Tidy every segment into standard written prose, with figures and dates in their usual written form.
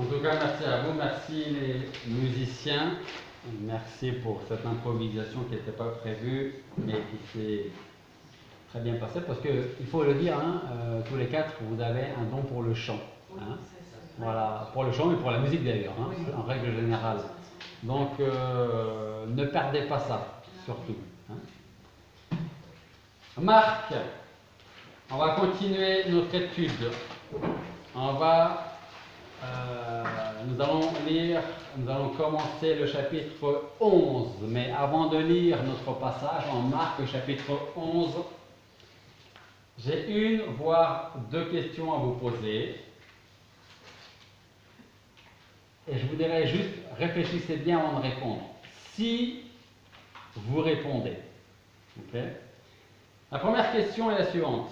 En tout cas, merci à vous, merci les musiciens, merci pour cette improvisation qui n'était pas prévue, mais qui s'est très bien passée, parce qu'il faut le dire, hein, tous les quatre, vous avez un don pour le chant. Hein. Voilà, pour le chant et pour la musique d'ailleurs, hein, en règle générale. Donc, ne perdez pas ça, surtout. Hein. Marc, on va continuer notre étude. Nous allons commencer le chapitre 11, mais avant de lire notre passage en Marc chapitre 11, j'ai une voire deux questions à vous poser. Et je vous dirais juste, réfléchissez bien avant de répondre. Si vous répondez. Okay. La première question est la suivante.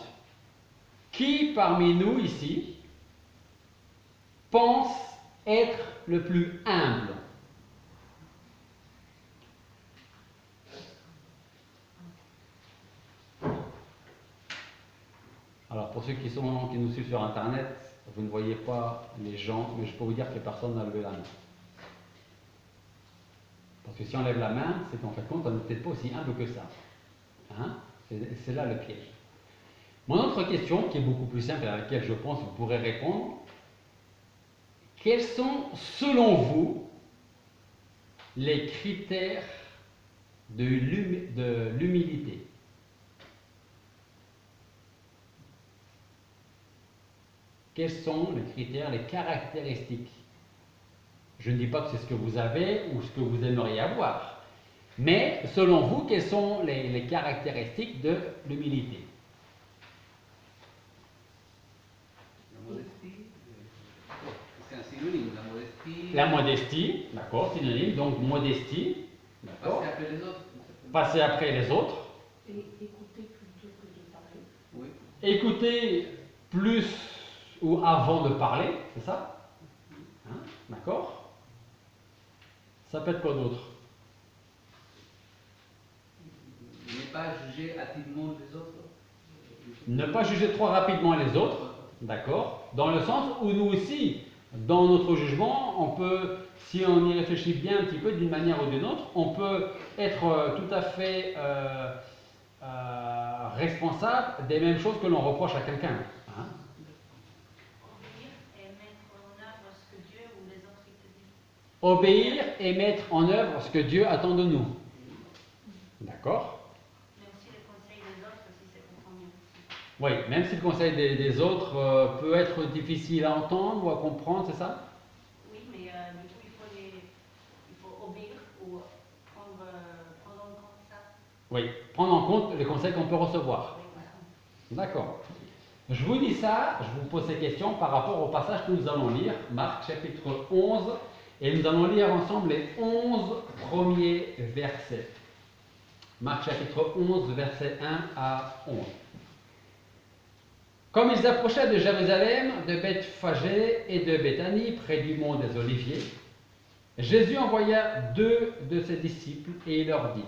Qui parmi nous ici pense être le plus humble? Alors pour ceux qui nous suivent sur internet, vous ne voyez pas les gens, mais je peux vous dire que personne n'a levé la main. Parce que si on lève la main, c'est qu'en fait compte, on n'est peut-être pas aussi humble que ça. Hein? C'est là le piège. Mon autre question, qui est beaucoup plus simple et à laquelle je pense que vous pourrez répondre, quels sont, selon vous, les critères de l'humilité? Quels sont les critères, les caractéristiques? Je ne dis pas que c'est ce que vous avez ou ce que vous aimeriez avoir, mais selon vous, quelles sont les caractéristiques de l'humilité? La modestie, c'est un synonyme, la modestie. La modestie, d'accord, synonyme, donc modestie, d'accord. Passer après les autres. Passer après les autres. Et écouter plutôt que de parler. Oui. Écouter plus ou avant de parler, c'est ça? Hein, d'accord. Ça peut être quoi d'autre? Ne pas juger hâtivement les autres. Ne pas juger trop rapidement les autres, d'accord. Dans le sens où nous aussi, dans notre jugement, on peut, si on y réfléchit bien un petit peu d'une manière ou d'une autre, on peut être tout à fait responsable des mêmes choses que l'on reproche à quelqu'un. Hein. Obéir et mettre en œuvre ce que Dieu attend de nous. D'accord? Même si le conseil des autres, si c'est compréhensible. Oui, même si le conseil des autres peut être difficile à entendre ou à comprendre, c'est ça? Oui, mais du coup, il faut obéir ou prendre en compte ça. Oui, prendre en compte les conseils qu'on peut recevoir. Oui, voilà. D'accord. Je vous dis ça, je vous pose ces questions par rapport au passage que nous allons lire, Marc chapitre 11, et nous allons lire ensemble les 11 premiers versets. Marc chapitre 11, versets 1 à 11. Comme ils approchaient de Jérusalem, de Bethphagée et de Béthanie, près du mont des Oliviers, Jésus envoya 2 de ses disciples et il leur dit: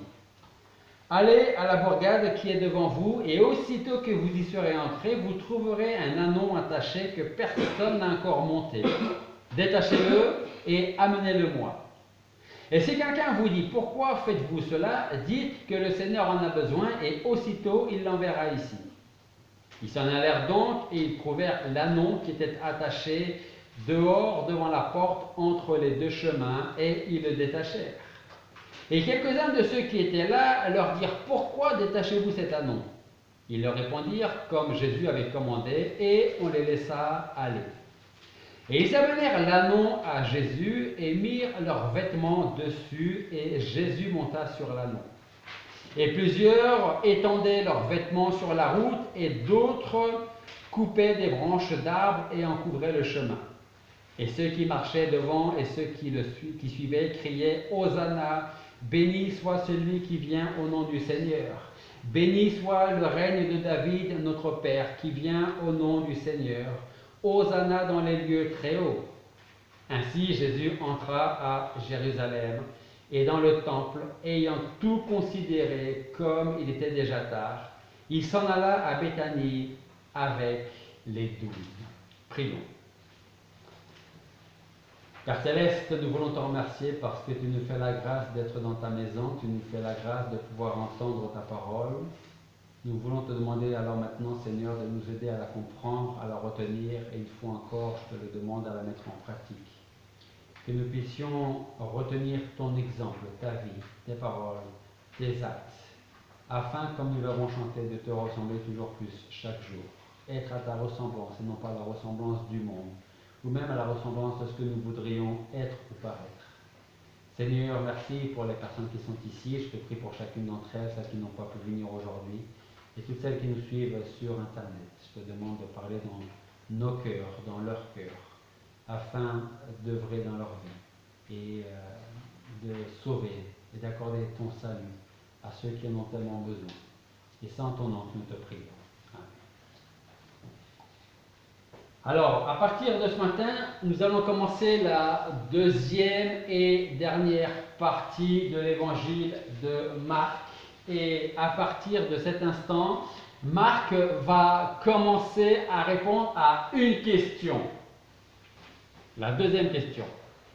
Allez à la bourgade qui est devant vous, et aussitôt que vous y serez entrés, vous trouverez un ânon attaché que personne n'a encore monté. Détachez-le et amenez-le-moi. Et si quelqu'un vous dit: Pourquoi faites-vous cela? Dites que le Seigneur en a besoin, et aussitôt il l'enverra ici. Ils s'en allèrent donc, et ils trouvèrent l'ânon qui était attaché dehors devant la porte entre les 2 chemins, et ils le détachèrent. Et quelques-uns de ceux qui étaient là leur dirent: Pourquoi détachez-vous cet ânon? Ils leur répondirent comme Jésus avait commandé, et on les laissa aller. Et ils amenèrent l'ânon à Jésus et mirent leurs vêtements dessus, et Jésus monta sur l'ânon. Et plusieurs étendaient leurs vêtements sur la route, et d'autres coupaient des branches d'arbres et en couvraient le chemin. Et ceux qui marchaient devant et ceux qui suivaient criaient: Hosanna! Béni soit celui qui vient au nom du Seigneur. Béni soit le règne de David, notre Père, qui vient au nom du Seigneur. Hosanna dans les lieux très hauts. Ainsi Jésus entra à Jérusalem et dans le temple, ayant tout considéré comme il était déjà tard, il s'en alla à Béthanie avec les 12. Prions. Père Céleste, nous voulons te remercier parce que tu nous fais la grâce d'être dans ta maison, tu nous fais la grâce de pouvoir entendre ta parole. Nous voulons te demander alors maintenant, Seigneur, de nous aider à la comprendre, à la retenir, et une fois encore, je te le demande, à la mettre en pratique. Que nous puissions retenir ton exemple, ta vie, tes paroles, tes actes, afin, comme nous l'avons chanté, de te ressembler toujours plus chaque jour. Être à ta ressemblance et non pas à la ressemblance du monde, ou même à la ressemblance de ce que nous voudrions être ou paraître. Seigneur, merci pour les personnes qui sont ici. Je te prie pour chacune d'entre elles, celles qui n'ont pas pu venir aujourd'hui, et toutes celles qui nous suivent sur Internet. Je te demande de parler dans nos cœurs, dans leur cœur, afin d'œuvrer dans leur vie et de sauver et d'accorder ton salut à ceux qui en ont tellement besoin. Et c'est en ton nom que nous te prions. Amen. Alors, à partir de ce matin, nous allons commencer la deuxième et dernière partie de l'évangile de Marc. Et à partir de cet instant, Marc va commencer à répondre à une question. La deuxième question.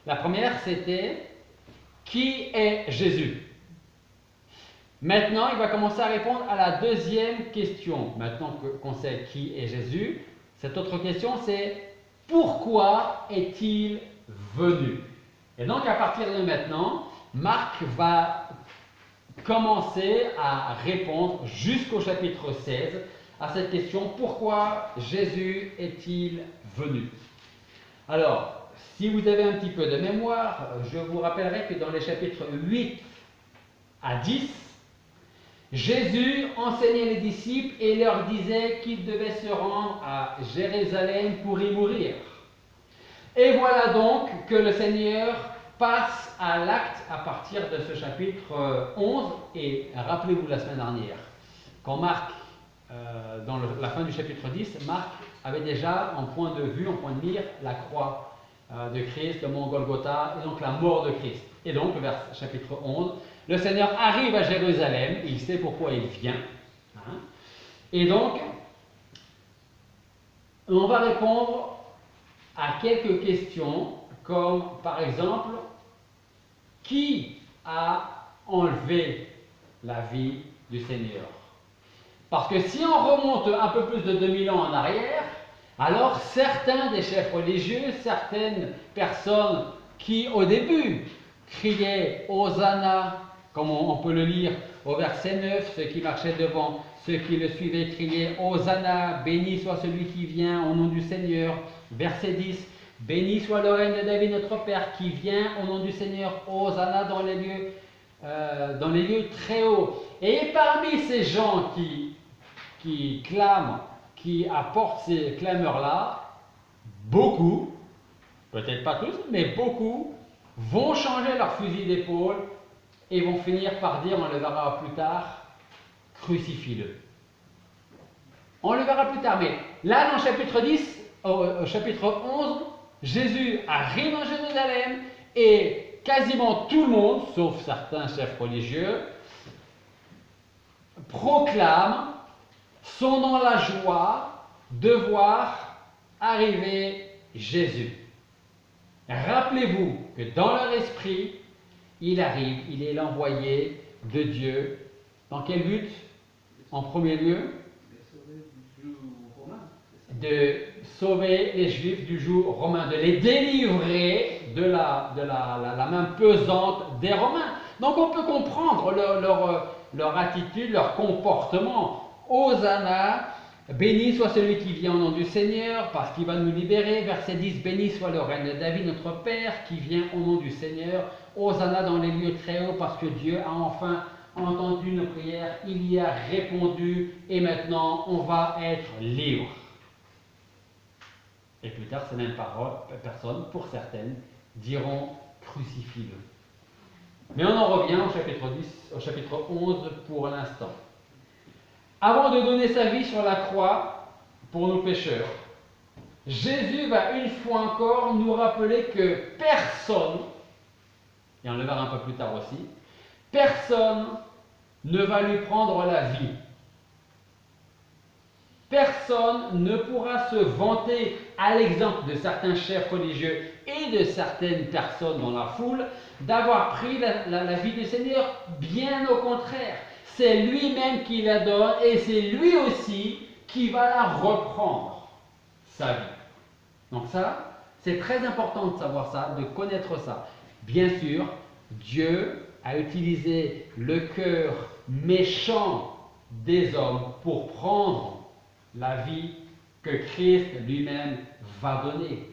La première, c'était « Qui est Jésus ?» Maintenant, il va commencer à répondre à la deuxième question. Maintenant qu'on sait qui est Jésus, cette autre question, c'est « Pourquoi est-il venu ?» Et donc, à partir de maintenant, Marc va commencer à répondre jusqu'au chapitre 16 à cette question « Pourquoi Jésus est-il venu ?» Alors, si vous avez un petit peu de mémoire, je vous rappellerai que dans les chapitres 8 à 10, Jésus enseignait les disciples et leur disait qu'ils devaient se rendre à Jérusalem pour y mourir. Et voilà donc que le Seigneur passe à l'acte à partir de ce chapitre 11. Et rappelez-vous la semaine dernière, quand Marc, dans la fin du chapitre 10, Marc avait déjà en point de vue, en point de mire, la croix de Christ, le mont Golgotha, et donc la mort de Christ. Et donc, le chapitre 11, le Seigneur arrive à Jérusalem, il sait pourquoi il vient. Et donc, on va répondre à quelques questions, comme par exemple, qui a enlevé la vie du Seigneur? Parce que si on remonte un peu plus de 2000 ans en arrière, alors certains des chefs religieux, certaines personnes qui au début criaient Hosanna, comme on peut le lire au verset 9, ceux qui marchaient devant, ceux qui le suivaient criaient Hosanna, béni soit celui qui vient au nom du Seigneur. Verset 10, béni soit le règne de David notre Père qui vient au nom du Seigneur, Hosanna dans les lieux très hauts. Et parmi ces gens qui clament, qui apportent ces clameurs-là, beaucoup, peut-être pas tous, mais beaucoup, vont changer leur fusil d'épaule et vont finir par dire, on le verra plus tard, crucifie-le. On le verra plus tard, mais là dans le chapitre 10, au chapitre 11, Jésus arrive en Jérusalem et quasiment tout le monde, sauf certains chefs religieux, proclament, sont dans la joie de voir arriver Jésus. Rappelez-vous que dans leur esprit, il arrive, il est l'envoyé de Dieu. Dans quel but? En premier lieu, de sauver les Juifs du joug romain, de les délivrer de la main pesante des Romains. Donc on peut comprendre leur attitude, leur comportement. Hosanna, béni soit celui qui vient au nom du Seigneur, parce qu'il va nous libérer. Verset 10, béni soit le règne de David, notre Père, qui vient au nom du Seigneur. Hosanna dans les lieux très hauts, parce que Dieu a enfin entendu nos prières, il y a répondu, et maintenant on va être libre. Et plus tard, ces mêmes personnes, pour certaines, diront crucifie-le. Mais on en revient au chapitre 11 pour l'instant. Avant de donner sa vie sur la croix pour nos pécheurs, Jésus va une fois encore nous rappeler que personne, et on le verra un peu plus tard aussi, personne ne va lui prendre la vie. Personne ne pourra se vanter, à l'exemple de certains chefs religieux et de certaines personnes dans la foule, d'avoir pris la vie du Seigneur. Bien au contraire, c'est lui-même qui la donne et c'est lui aussi qui va la reprendre, sa vie. Donc ça, c'est très important de savoir ça, de connaître ça. Bien sûr, Dieu a utilisé le cœur méchant des hommes pour prendre la vie que Christ lui-même va donner.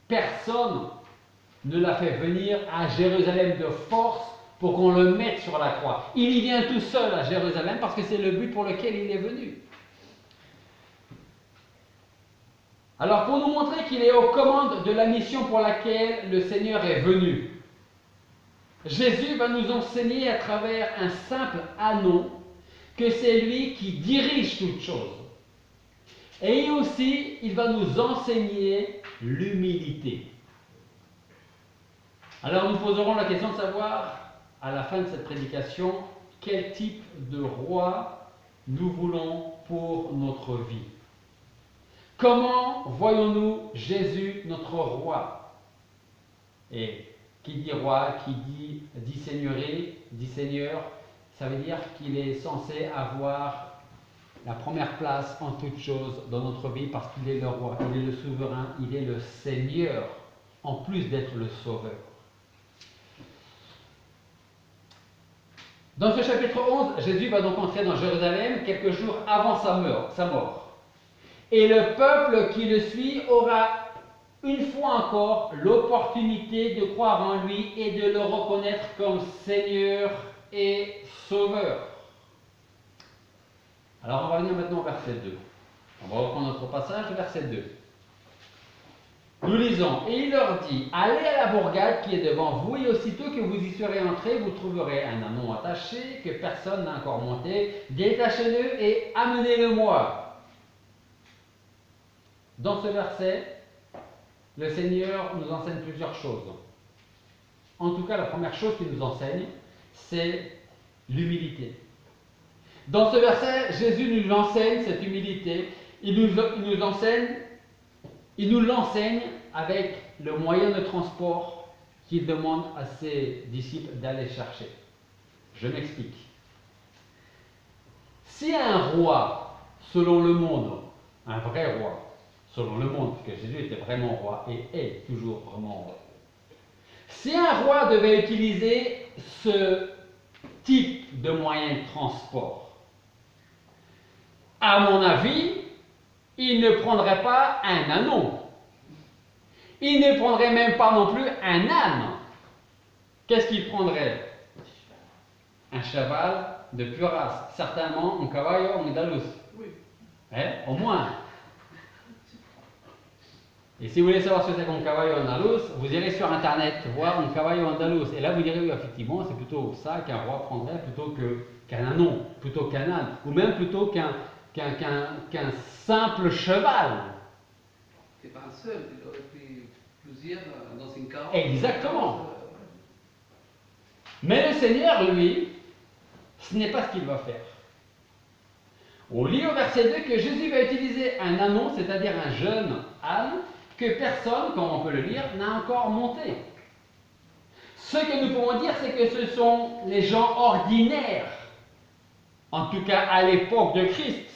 Personne ne l'a fait venir à Jérusalem de force pour qu'on le mette sur la croix. Il y vient tout seul à Jérusalem parce que c'est le but pour lequel il est venu. Alors pour nous montrer qu'il est aux commandes de la mission pour laquelle le Seigneur est venu, Jésus va nous enseigner à travers un simple anneau que c'est lui qui dirige toutes choses. Et aussi, il va nous enseigner l'humilité. Alors nous poserons la question de savoir, à la fin de cette prédication, quel type de roi nous voulons pour notre vie. Comment voyons-nous Jésus, notre roi? Et qui dit roi, qui dit seigneurie, dit seigneur, ça veut dire qu'il est censé avoir la première place en toute chose dans notre vie parce qu'il est le roi, il est le souverain, il est le Seigneur, en plus d'être le sauveur. Dans ce chapitre 11, Jésus va donc entrer dans Jérusalem quelques jours avant sa mort. Et le peuple qui le suit aura une fois encore l'opportunité de croire en lui et de le reconnaître comme Seigneur et Sauveur. Alors on va venir maintenant au verset 2. On va reprendre notre passage, verset 2. Nous lisons, et il leur dit, allez à la bourgade qui est devant vous, et aussitôt que vous y serez entrés, vous trouverez un anon attaché que personne n'a encore monté, détachez-le et amenez-le-moi. Dans ce verset, le Seigneur nous enseigne plusieurs choses. En tout cas, la première chose qu'il nous enseigne, c'est l'humilité. Dans ce verset, Jésus nous enseigne cette humilité. Il nous l'enseigne avec le moyen de transport qu'il demande à ses disciples d'aller chercher. Je m'explique. Si un roi, selon le monde, un vrai roi, selon le monde, parce que Jésus était vraiment roi et est toujours vraiment roi, si un roi devait utiliser ce type de moyen de transport, à mon avis, il ne prendrait pas un anon. Il ne prendrait même pas non plus un âne. Qu'est-ce qu'il prendrait? Un cheval de pure race. Certainement un caballo andaluz. Oui. Au moins. Et si vous voulez savoir ce que c'est qu'un caballo andaluz, vous irez sur internet voir un caballo andaluz. Et là vous direz, oui, effectivement, c'est plutôt ça qu'un roi prendrait plutôt qu'un anon, plutôt qu'un âne, ou même plutôt qu'un simple cheval. C'est pas un seul, il aurait pris plusieurs dans une carotte. Exactement. Mais le Seigneur, lui, ce n'est pas ce qu'il va faire. On lit au verset 2 que Jésus va utiliser un anon, c'est-à-dire un jeune âne, que personne, comme on peut le lire, n'a encore monté. Ce que nous pouvons dire, c'est que ce sont les gens ordinaires, en tout cas à l'époque de Christ,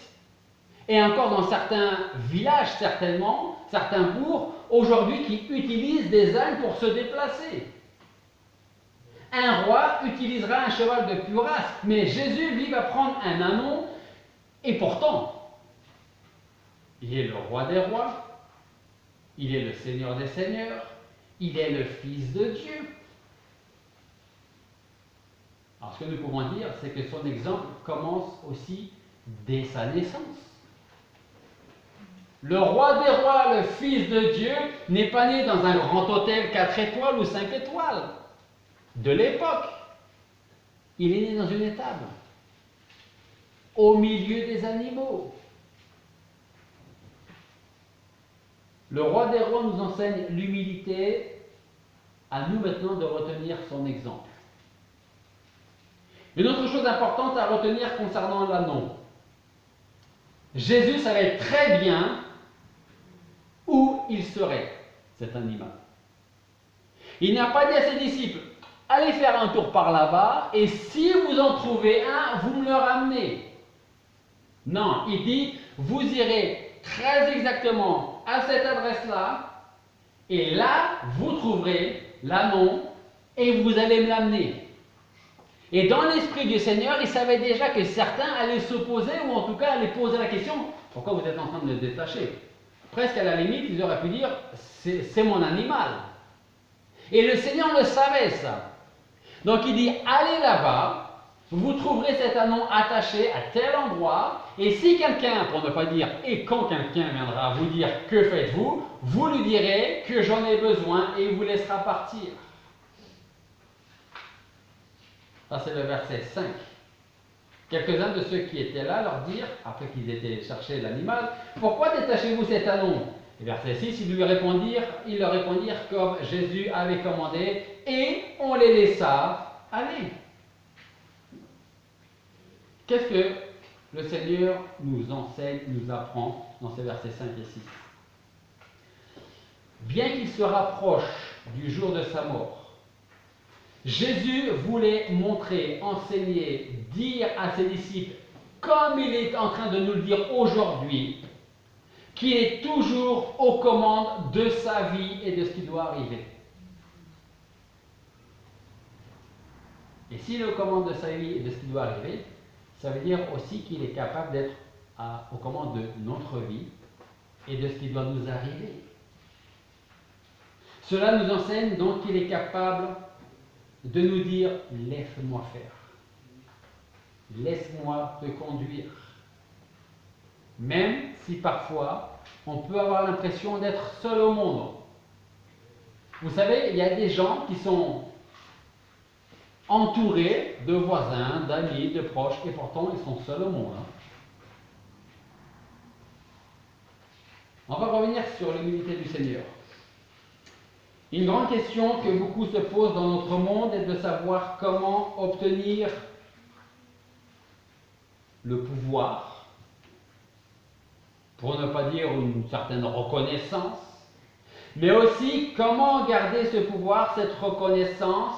et encore dans certains villages certainement, certains bourgs, aujourd'hui qui utilisent des ânes pour se déplacer. Un roi utilisera un cheval de pure race, mais Jésus, lui, va prendre un anon, et pourtant, il est le roi des rois, il est le Seigneur des seigneurs, il est le Fils de Dieu. Alors ce que nous pouvons dire, c'est que son exemple commence aussi dès sa naissance. Le roi des rois, le Fils de Dieu, n'est pas né dans un grand hôtel 4 étoiles ou 5 étoiles de l'époque. Il est né dans une étable, au milieu des animaux. Le roi des rois nous enseigne l'humilité, à nous maintenant de retenir son exemple. Une autre chose importante à retenir concernant l'annon. Jésus savait très bien où il serait, cet animal. Il n'a pas dit à ses disciples, allez faire un tour par là-bas, et si vous en trouvez un, vous me le ramenez. Non, il dit, vous irez très exactement à cette adresse-là, et là, vous trouverez l'anneau, et vous allez me l'amener. Et dans l'esprit du Seigneur, il savait déjà que certains allaient s'opposer, ou en tout cas allaient poser la question, pourquoi vous êtes en train de le détacher? Presque à la limite, ils auraient pu dire, c'est mon animal. Et le Seigneur le savait, ça. Donc il dit, allez là-bas, vous trouverez cet anneau attaché à tel endroit, et si quelqu'un, pour ne pas dire, et quand quelqu'un viendra vous dire, que faites-vous, vous lui direz que j'en ai besoin, et il vous laissera partir. Ça, c'est le verset 5. Quelques-uns de ceux qui étaient là leur dirent, après qu'ils étaient chercher l'animal, pourquoi détachez-vous cet anneau? Et verset 6, ils leur répondirent comme Jésus avait commandé, et on les laissa aller. Qu'est-ce que le Seigneur nous enseigne, nous apprend dans ces versets 5 et 6? Bien qu'il se rapproche du jour de sa mort, Jésus voulait montrer, enseigner, dire à ses disciples, comme il est en train de nous le dire aujourd'hui, qu'il est toujours aux commandes de sa vie et de ce qui doit arriver. Et s'il est aux commandes de sa vie et de ce qui doit arriver, ça veut dire aussi qu'il est capable d'être aux commandes de notre vie et de ce qui doit nous arriver. Cela nous enseigne donc qu'il est capable de nous dire « laisse-moi faire, laisse-moi te conduire ». Même si parfois on peut avoir l'impression d'être seul au monde. Vous savez, il y a des gens qui sont entourés de voisins, d'amis, de proches, et pourtant ils sont seuls au monde. On va revenir sur l'humilité du Seigneur. Une grande question que beaucoup se posent dans notre monde est de savoir comment obtenir le pouvoir, pour ne pas dire une certaine reconnaissance, mais aussi comment garder ce pouvoir, cette reconnaissance,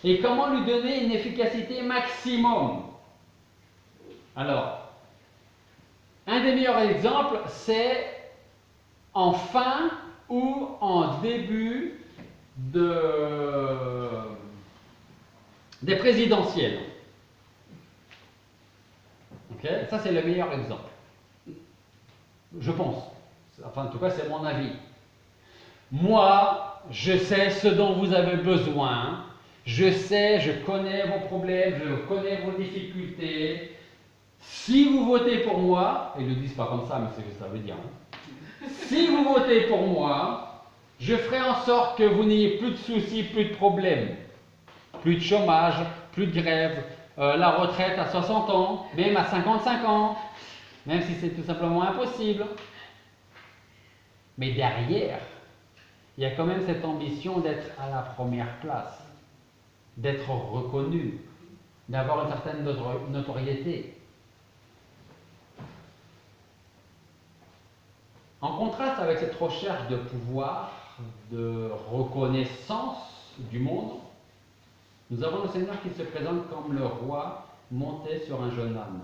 et comment lui donner une efficacité maximum. Alors, un des meilleurs exemples, c'est en fin ou en début des présidentielles. Ok, ça, c'est le meilleur exemple. Je pense. Enfin, en tout cas, c'est mon avis. Moi, je sais ce dont vous avez besoin. Je sais, je connais vos problèmes, je connais vos difficultés. Si vous votez pour moi, ils ne le disent pas comme ça, mais c'est ce que ça veut dire. Si vous votez pour moi, je ferai en sorte que vous n'ayez plus de soucis, plus de problèmes. Plus de chômage, plus de grève, la retraite à 60 ans, même à 55 ans, même si c'est tout simplement impossible. Mais derrière, il y a quand même cette ambition d'être à la première place, d'être reconnu, d'avoir une certaine notoriété. En contraste avec cette recherche de pouvoir, de reconnaissance du monde, nous avons le Seigneur qui se présente comme le roi monté sur un jeune âne.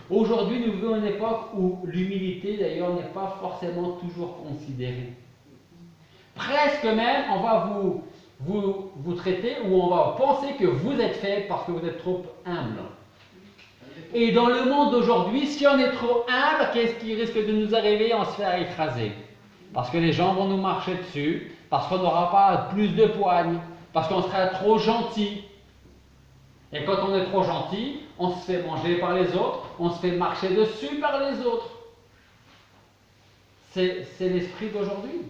Aujourd'hui, nous vivons une époque où l'humilité, d'ailleurs, n'est pas forcément toujours considérée. Presque même, on va vous traiter ou on va penser que vous êtes faible parce que vous êtes trop humble. Et dans le monde d'aujourd'hui, si on est trop humble, qu'est-ce qui risque de nous arriver? On se fait écraser. Parce que les gens vont nous marcher dessus, parce qu'on n'aura pas plus de poigne, parce qu'on sera trop gentil. Et quand on est trop gentil, on se fait manger par les autres, on se fait marcher dessus par les autres. C'est l'esprit d'aujourd'hui.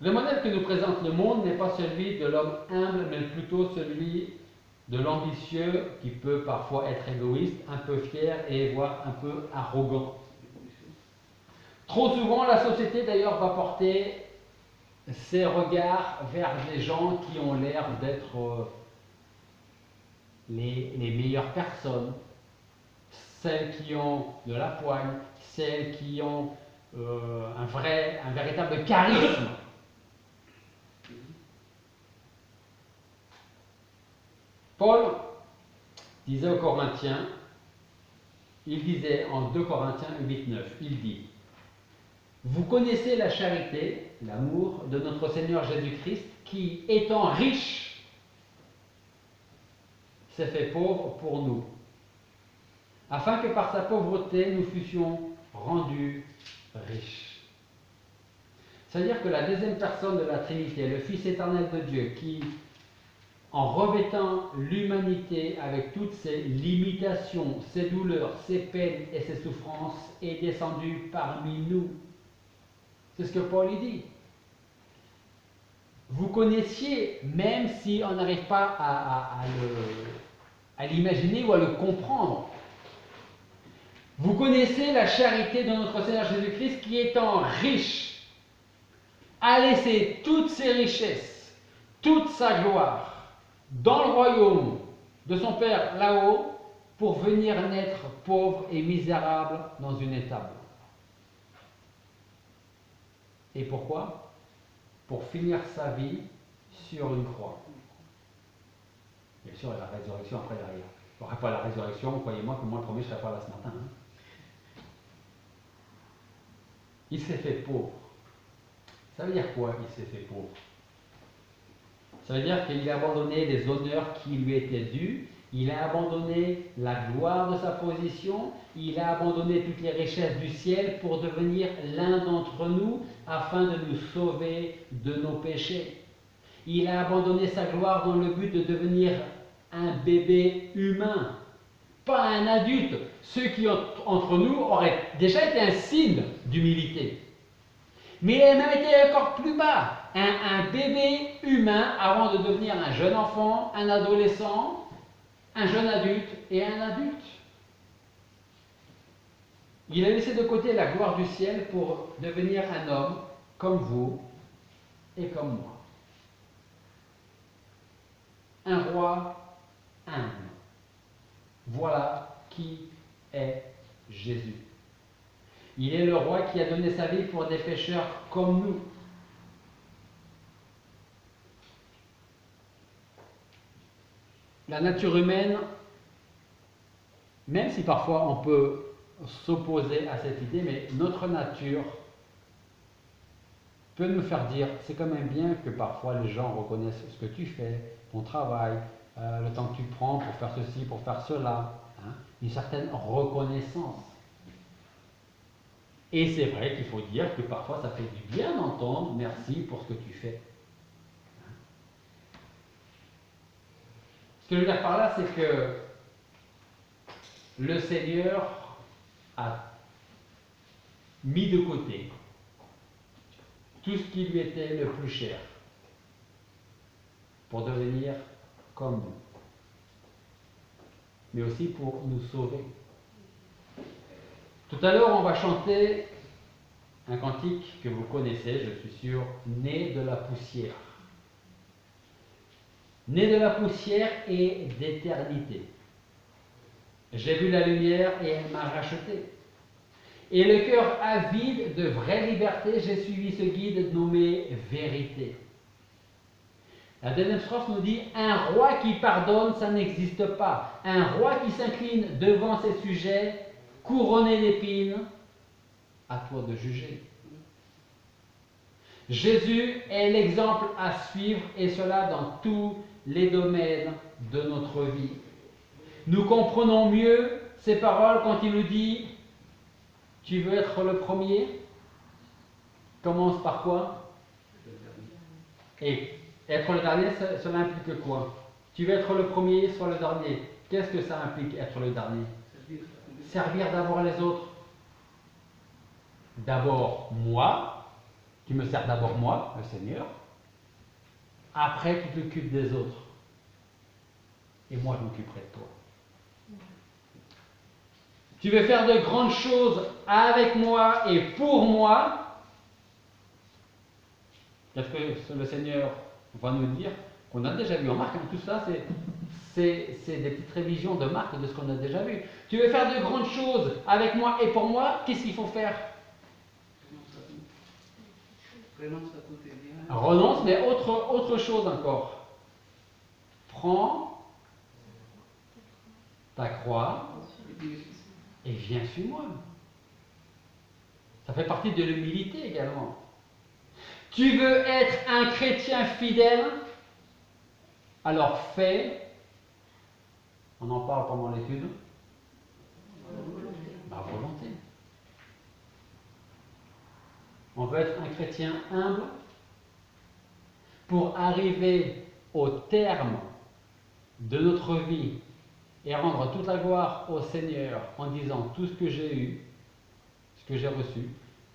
Le modèle que nous présente le monde n'est pas celui de l'homme humble, mais plutôt celui de l'ambitieux qui peut parfois être égoïste, un peu fier et voire un peu arrogant. Trop souvent, la société d'ailleurs va porter ses regards vers des gens qui ont l'air d'être les meilleures personnes, celles qui ont de la poigne, celles qui ont un véritable charisme. Paul disait aux Corinthiens, il disait en 2 Corinthiens 8-9, il dit: vous connaissez la charité, l'amour de notre Seigneur Jésus-Christ, qui, étant riche, s'est fait pauvre pour nous, afin que par sa pauvreté nous fussions rendus riches. C'est-à-dire que la deuxième personne de la Trinité, le Fils éternel de Dieu, qui, en revêtant l'humanité avec toutes ses limitations, ses douleurs, ses peines et ses souffrances, est descendu parmi nous. C'est ce que Paul y dit. Vous connaissiez, même si on n'arrive pas à l'imaginer ou à le comprendre, vous connaissez la charité de notre Seigneur Jésus-Christ qui, étant riche, a laissé toutes ses richesses, toute sa gloire dans le royaume de son Père là-haut pour venir naître pauvre et misérable dans une étable. Et pourquoi? Pour finir sa vie sur une croix. Bien sûr, il y a la résurrection après derrière. Il n'y aurait pas la résurrection, croyez-moi que moi le premier je ne serais pas là ce matin. Hein. Il s'est fait pauvre. Ça veut dire quoi, il s'est fait pauvre? Ça veut dire qu'il a abandonné les honneurs qui lui étaient dus, il a abandonné la gloire de sa position, il a abandonné toutes les richesses du ciel pour devenir l'un d'entre nous afin de nous sauver de nos péchés. Il a abandonné sa gloire dans le but de devenir un bébé humain, pas un adulte. Ceux qui entre nous auraient déjà été un signe d'humilité. Mais il a même été encore plus bas, un bébé humain avant de devenir un jeune enfant, un adolescent, un jeune adulte et un adulte. Il a laissé de côté la gloire du ciel pour devenir un homme comme vous et comme moi. Un roi humble. Voilà qui est Jésus. Il est le roi qui a donné sa vie pour des pécheurs comme nous. La nature humaine, même si parfois on peut s'opposer à cette idée, mais notre nature peut nous faire dire, c'est quand même bien que parfois les gens reconnaissent ce que tu fais, ton travail, le temps que tu prends pour faire ceci, pour faire cela, hein, une certaine reconnaissance. Et c'est vrai qu'il faut dire que parfois ça fait du bien d'entendre merci pour ce que tu fais. Ce que je veux dire par là, c'est que le Seigneur a mis de côté tout ce qui lui était le plus cher pour devenir comme nous, mais aussi pour nous sauver. Tout à l'heure, on va chanter un cantique que vous connaissez, je suis sûr, né de la poussière. Né de la poussière et d'éternité. J'ai vu la lumière et elle m'a racheté. Et le cœur avide de vraie liberté, j'ai suivi ce guide nommé vérité. La deuxième strophe nous dit: un roi qui pardonne, ça n'existe pas. Un roi qui s'incline devant ses sujets, couronné d'épines, à toi de juger. Jésus est l'exemple à suivre, et cela dans tous les domaines de notre vie. Nous comprenons mieux ces paroles quand il nous dit: tu veux être le premier? Commence par quoi? Et être le dernier, cela implique quoi? Tu veux être le premier, sois le dernier. Qu'est-ce que ça implique, être le dernier? Servir d'abord les autres. D'abord moi, qui me sert d'abord moi, le Seigneur. Après, tu t'occupes des autres. Et moi, je m'occuperai de toi. Tu veux faire de grandes choses avec moi et pour moi. Qu'est-ce que le Seigneur va nous dire? Qu'on a déjà vu. Remarque, tout ça, c'est des petites révisions de marque de ce qu'on a déjà vu. Tu veux faire de grandes choses avec moi et pour moi, qu'est-ce qu'il faut faire? Renonce à tout tes biens. Renonce, mais autre chose encore. Prends ta croix et viens suis-moi. Ça fait partie de l'humilité également. Tu veux être un chrétien fidèle? Alors fais, on en parle pendant l'étude, ma volonté. On veut être un chrétien humble pour arriver au terme de notre vie et rendre toute la gloire au Seigneur en disant tout ce que j'ai eu, ce que j'ai reçu,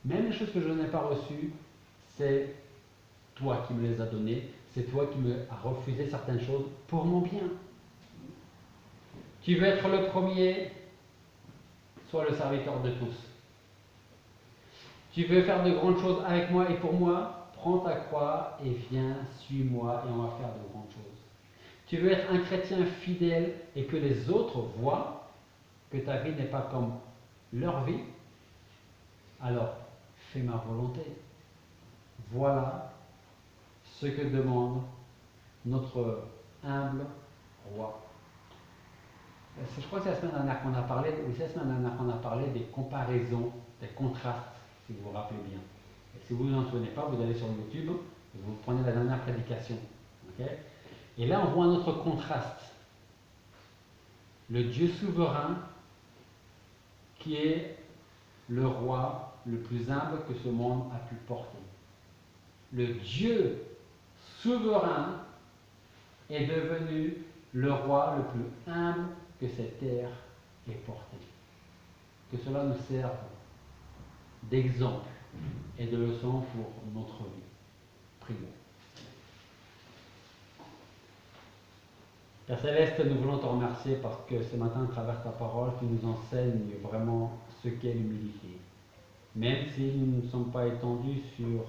même les choses que je n'ai pas reçues, c'est toi qui me les as données, c'est toi qui me as refusé certaines choses pour mon bien. Tu veux être le premier, sois le serviteur de tous. Tu veux faire de grandes choses avec moi et pour moi, prends ta croix et viens, suis-moi et on va faire de grandes choses. Tu veux être un chrétien fidèle et que les autres voient que ta vie n'est pas comme leur vie, alors fais ma volonté. Voilà ce que demande notre humble roi. Je crois que c'est la semaine dernière qu'on a parlé, oui, c'est la semaine dernière qu'on a parlé des comparaisons, des contrastes, si vous vous rappelez bien. Et si vous ne vous en souvenez pas, vous allez sur YouTube et vous prenez la dernière prédication. Okay? Et là, on voit un autre contraste. Le Dieu souverain qui est le roi le plus humble que ce monde a pu porter. Le Dieu souverain est devenu le roi le plus humble que cette terre ait porté. Que cela nous serve d'exemple et de leçon pour notre vie. Prions. Père Céleste, nous voulons te remercier parce que ce matin, à travers ta parole, tu nous enseignes vraiment ce qu'est l'humilité. Même si nous ne sommes pas étendus sur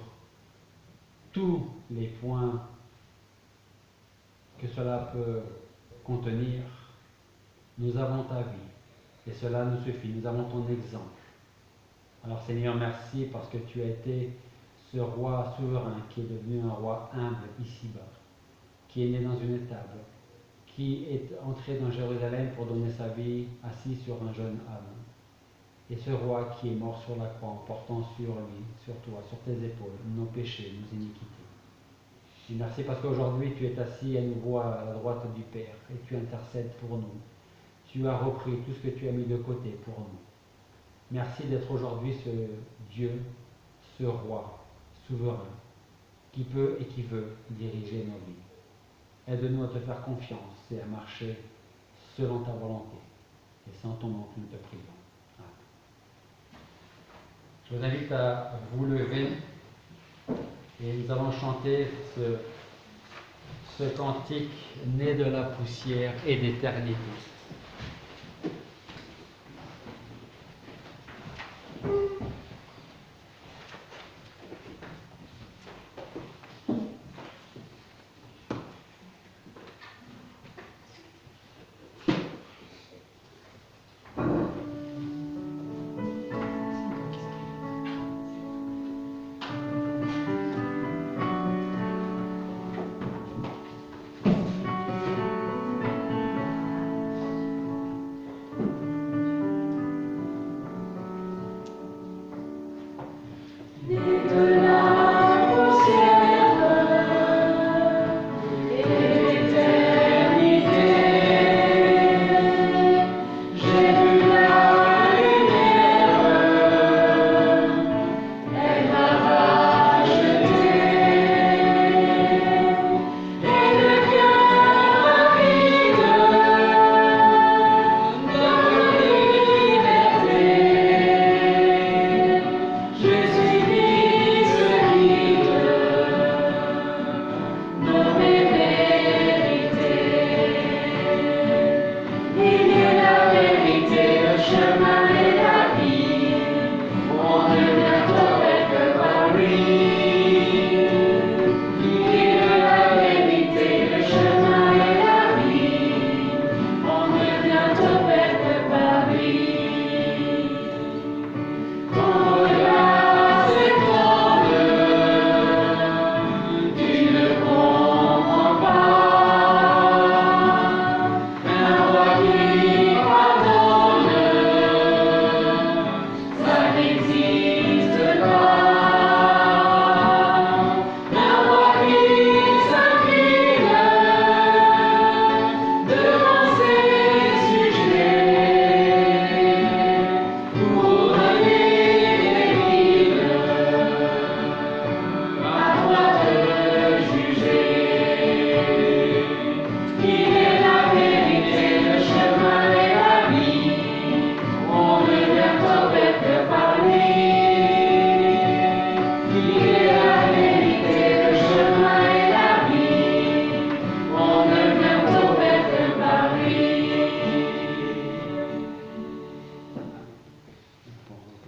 tous les points que cela peut contenir, nous avons ta vie et cela nous suffit, nous avons ton exemple. Alors Seigneur, merci parce que tu as été ce roi souverain qui est devenu un roi humble ici-bas, qui est né dans une étable, qui est entré dans Jérusalem pour donner sa vie assis sur un jeune âne. Et ce roi qui est mort sur la croix en portant sur lui, sur toi, sur tes épaules, nos péchés, nos iniquités. Et merci parce qu'aujourd'hui tu es assis à nouveau à la droite du Père et tu intercèdes pour nous. Tu as repris tout ce que tu as mis de côté pour nous. Merci d'être aujourd'hui ce Dieu, ce roi souverain qui peut et qui veut diriger nos vies. Aide-nous à te faire confiance et à marcher selon ta volonté. Et sans ton nom, nous te prions. Je vous invite à vous lever et nous allons chanter ce cantique né de la poussière et d'éternité.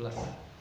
place.